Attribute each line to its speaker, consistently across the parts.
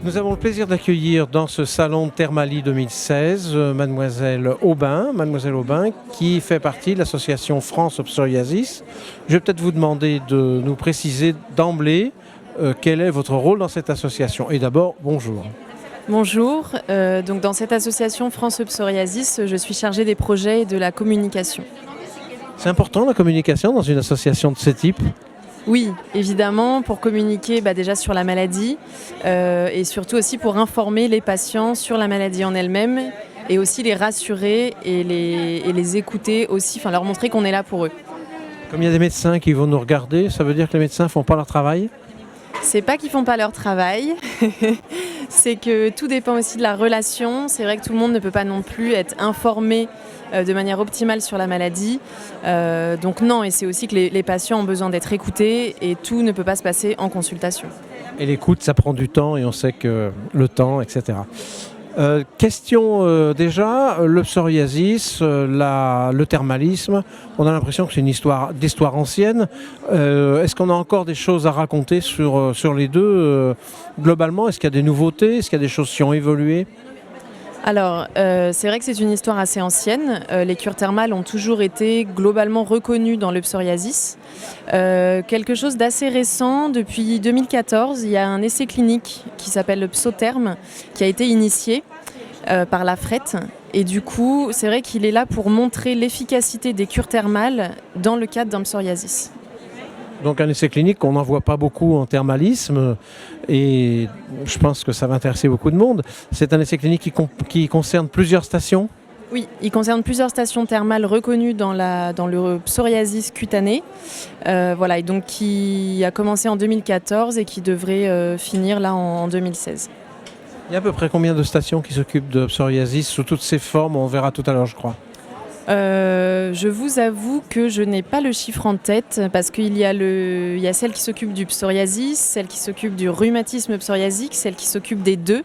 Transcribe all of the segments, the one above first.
Speaker 1: Nous avons le plaisir d'accueillir dans ce salon Thermalie 2016 Mademoiselle Aubin, qui fait partie de l'association France Psoriasis. Je vais peut-être vous demander de nous préciser d'emblée quel est votre rôle dans cette association. Et d'abord, bonjour.
Speaker 2: Bonjour, donc dans cette association France Psoriasis, je suis chargée des projets et de la communication.
Speaker 1: C'est important la communication dans une association de ce type ?
Speaker 2: Oui, évidemment, pour communiquer déjà sur la maladie et surtout aussi pour informer les patients sur la maladie en elle-même et aussi les rassurer et les écouter aussi, leur montrer qu'on est là pour eux.
Speaker 1: Comme il y a des médecins qui vont nous regarder, ça veut dire que les médecins ne font pas leur travail ?
Speaker 2: C'est pas qu'ils font pas leur travail, c'est que tout dépend aussi de la relation. C'est vrai que tout le monde ne peut pas non plus être informé de manière optimale sur la maladie. Donc non, et c'est aussi que les patients ont besoin d'être écoutés et tout ne peut pas se passer en consultation. Et
Speaker 1: l'écoute, ça prend du temps et on sait que le temps, etc. Question déjà, le psoriasis, le thermalisme, on a l'impression que c'est une histoire ancienne. Est-ce qu'on a encore des choses à raconter sur les deux globalement? Est-ce qu'il y a des nouveautés? Est-ce qu'il y a des choses qui ont évolué?
Speaker 2: Alors, c'est vrai que c'est une histoire assez ancienne. Les cures thermales ont toujours été globalement reconnues dans le psoriasis. Quelque chose d'assez récent, depuis 2014, il y a un essai clinique qui s'appelle le Psotherm, qui a été initié par la FRET. Et du coup, c'est vrai qu'il est là pour montrer l'efficacité des cures thermales dans le cadre d'un psoriasis.
Speaker 1: Donc un essai clinique qu'on n'en voit pas beaucoup en thermalisme et je pense que ça va intéresser beaucoup de monde. C'est un essai clinique qui concerne plusieurs stations ?
Speaker 2: Oui, il concerne plusieurs stations thermales reconnues dans le psoriasis cutané. Et donc qui a commencé en 2014 et qui devrait finir là en 2016.
Speaker 1: Il y a à peu près combien de stations qui s'occupent de psoriasis sous toutes ses formes? On verra tout à l'heure, je crois.
Speaker 2: Je vous avoue que je n'ai pas le chiffre en tête parce qu'il y a celle qui s'occupe du psoriasis, celle qui s'occupe du rhumatisme psoriasique, celle qui s'occupe des deux.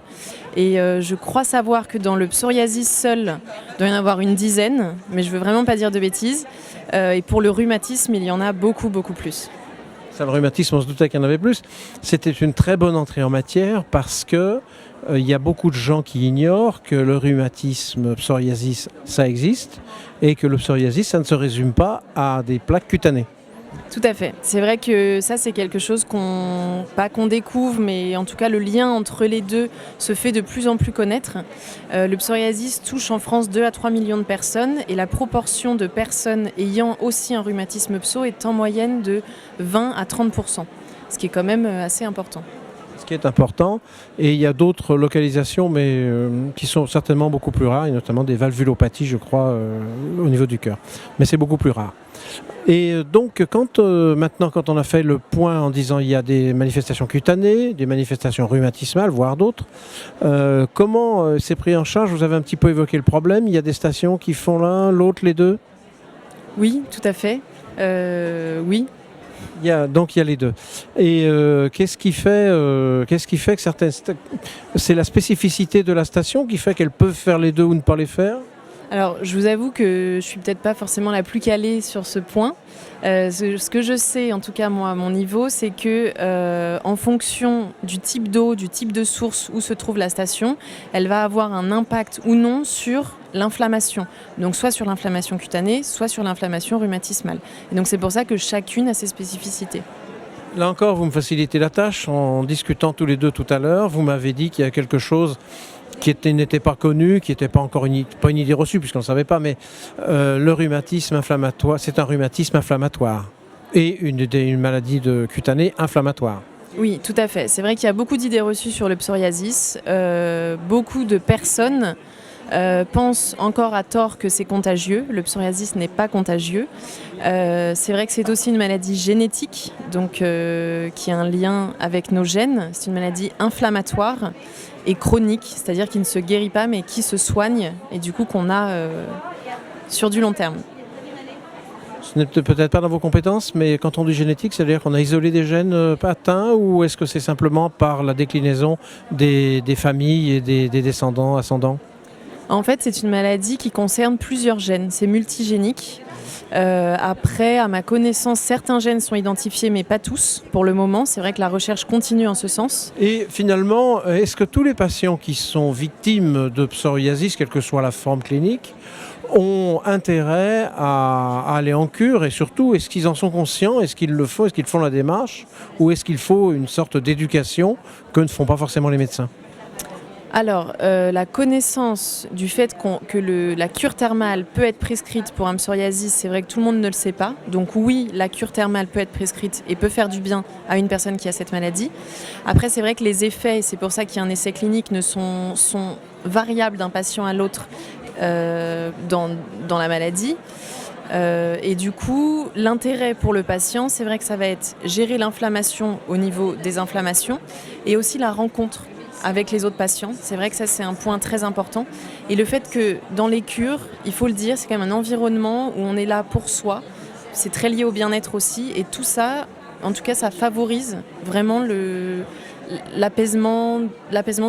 Speaker 2: Et je crois savoir que dans le psoriasis seul, il doit y en avoir une dizaine, mais je ne veux vraiment pas dire de bêtises. Et pour le rhumatisme, il y en a beaucoup, beaucoup plus.
Speaker 1: Ça, le rhumatisme, on se doutait qu'il y en avait plus. C'était une très bonne entrée en matière parce que il y a beaucoup de gens qui ignorent que le rhumatisme psoriasis, ça existe et que le psoriasis, ça ne se résume pas à des plaques cutanées.
Speaker 2: Tout à fait. C'est vrai que ça, c'est quelque chose pas qu'on découvre, mais en tout cas, le lien entre les deux se fait de plus en plus connaître. Le psoriasis touche en France 2 à 3 millions de personnes et la proportion de personnes ayant aussi un rhumatisme pso est en moyenne de 20 à 30%, ce qui est quand même assez important.
Speaker 1: Ce qui est important, et il y a d'autres localisations mais qui sont certainement beaucoup plus rares, et notamment des valvulopathies, je crois, au niveau du cœur. Mais c'est beaucoup plus rare. Et donc, maintenant, quand on a fait le point en disant il y a des manifestations cutanées, des manifestations rhumatismales, voire d'autres, comment c'est pris en charge? Vous avez un petit peu évoqué le problème. Il y a des stations qui font l'un, l'autre, les deux?
Speaker 2: Oui, tout à fait. Oui.
Speaker 1: Il y a les deux. Et qu'est-ce qui fait que certaines... C'est la spécificité de la station qui fait qu'elles peuvent faire les deux ou ne pas les faire?
Speaker 2: Alors, je vous avoue que je suis peut-être pas forcément la plus calée sur ce point. Ce que je sais, en tout cas moi à mon niveau, c'est que en fonction du type d'eau, du type de source où se trouve la station, elle va avoir un impact ou non sur l'inflammation. Donc soit sur l'inflammation cutanée, soit sur l'inflammation rhumatismale. Et donc c'est pour ça que chacune a ses spécificités.
Speaker 1: Là encore, vous me facilitez la tâche en discutant tous les deux tout à l'heure. Vous m'avez dit qu'il y a quelque chose qui n'était pas connu, qui n'était pas encore pas une idée reçue, puisqu'on ne savait pas, mais le rhumatisme inflammatoire, c'est un rhumatisme inflammatoire et une maladie cutanée inflammatoire.
Speaker 2: Oui, tout à fait. C'est vrai qu'il y a beaucoup d'idées reçues sur le psoriasis. Beaucoup de personnes pensent encore à tort que c'est contagieux. Le psoriasis n'est pas contagieux. C'est vrai que c'est aussi une maladie génétique, donc qui a un lien avec nos gènes. C'est une maladie inflammatoire et chronique, c'est-à-dire qui ne se guérit pas mais qui se soigne et du coup qu'on a sur du long terme.
Speaker 1: Ce n'est peut-être pas dans vos compétences, mais quand on dit génétique, c'est-à-dire qu'on a isolé des gènes atteints ou est-ce que c'est simplement par la déclinaison des familles et des descendants, ascendants?
Speaker 2: En fait, c'est une maladie qui concerne plusieurs gènes, c'est multigénique. Après, à ma connaissance, certains gènes sont identifiés, mais pas tous pour le moment. C'est vrai que la recherche continue en ce sens.
Speaker 1: Et finalement, est-ce que tous les patients qui sont victimes de psoriasis, quelle que soit la forme clinique, ont intérêt à aller en cure, et surtout, est-ce qu'ils en sont conscients, est-ce qu'ils le font, est-ce qu'ils font la démarche, ou est-ce qu'il faut une sorte d'éducation que ne font pas forcément les médecins?
Speaker 2: Alors, la connaissance du fait que la cure thermale peut être prescrite pour un psoriasis, c'est vrai que tout le monde ne le sait pas. Donc oui, la cure thermale peut être prescrite et peut faire du bien à une personne qui a cette maladie. Après, c'est vrai que les effets, et c'est pour ça qu'il y a un essai clinique, sont variables d'un patient à l'autre dans la maladie. Et du coup, l'intérêt pour le patient, c'est vrai que ça va être gérer l'inflammation au niveau des inflammations et aussi la rencontre avec les autres patients. C'est vrai que ça, c'est un point très important. Et le fait que dans les cures, il faut le dire, c'est quand même un environnement où on est là pour soi. C'est très lié au bien-être aussi. Et tout ça, en tout cas, ça favorise vraiment l'apaisement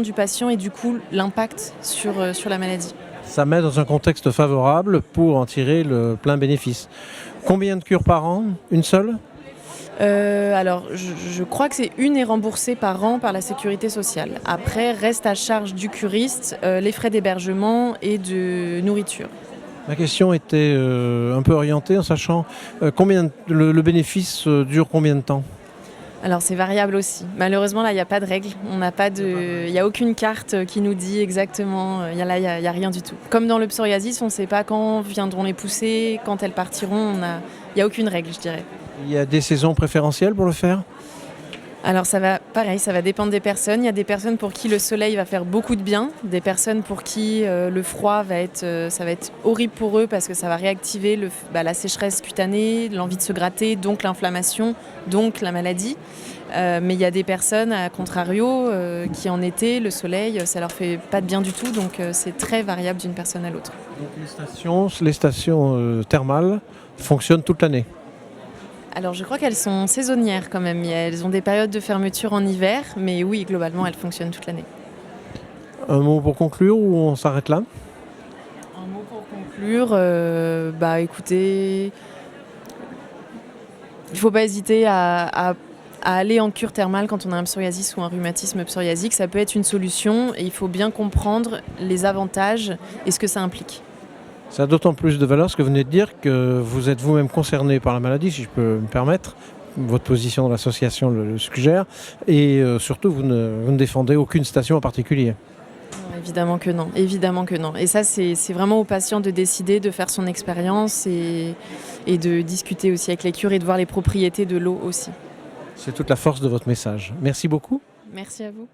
Speaker 2: du patient et du coup, l'impact sur la maladie.
Speaker 1: Ça met dans un contexte favorable pour en tirer le plein bénéfice. Combien de cures par an? Une seule?
Speaker 2: Alors, je crois que c'est une est remboursée par an par la sécurité sociale. Après, reste à charge du curiste les frais d'hébergement et de nourriture.
Speaker 1: Ma question était un peu orientée en sachant le bénéfice dure combien de temps?
Speaker 2: Alors c'est variable aussi. Malheureusement là il n'y a pas de règle. Il n'y a aucune carte qui nous dit exactement. Il y a rien du tout. Comme dans le psoriasis, on ne sait pas quand viendront les poussées, quand elles partiront. Il n'y a aucune règle, je dirais.
Speaker 1: Il y a des saisons préférentielles pour le faire?
Speaker 2: Alors ça va dépendre des personnes. Il y a des personnes pour qui le soleil va faire beaucoup de bien, des personnes pour qui le froid ça va être horrible pour eux parce que ça va réactiver la sécheresse cutanée, l'envie de se gratter, donc l'inflammation, donc la maladie. Mais il y a des personnes, à contrario, qui en été, le soleil, ça leur fait pas de bien du tout, donc c'est très variable d'une personne à l'autre.
Speaker 1: Donc les stations thermales fonctionnent toute l'année?
Speaker 2: Alors je crois qu'elles sont saisonnières quand même. Elles ont des périodes de fermeture en hiver, mais oui, globalement, elles fonctionnent toute l'année.
Speaker 1: Un mot pour conclure ou on s'arrête là?
Speaker 2: Un mot pour conclure, écoutez, il ne faut pas hésiter à aller en cure thermale quand on a un psoriasis ou un rhumatisme psoriasique. Ça peut être une solution et il faut bien comprendre les avantages et ce que ça implique.
Speaker 1: Ça a d'autant plus de valeur ce que vous venez de dire que vous êtes vous-même concerné par la maladie, si je peux me permettre. Votre position dans l'association le suggère. Et surtout, vous ne défendez aucune station en particulier.
Speaker 2: Non, évidemment que non. Et ça, c'est vraiment au patient de décider, de faire son expérience et de discuter aussi avec les cures et de voir les propriétés de l'eau aussi.
Speaker 1: C'est toute la force de votre message. Merci beaucoup.
Speaker 2: Merci à vous.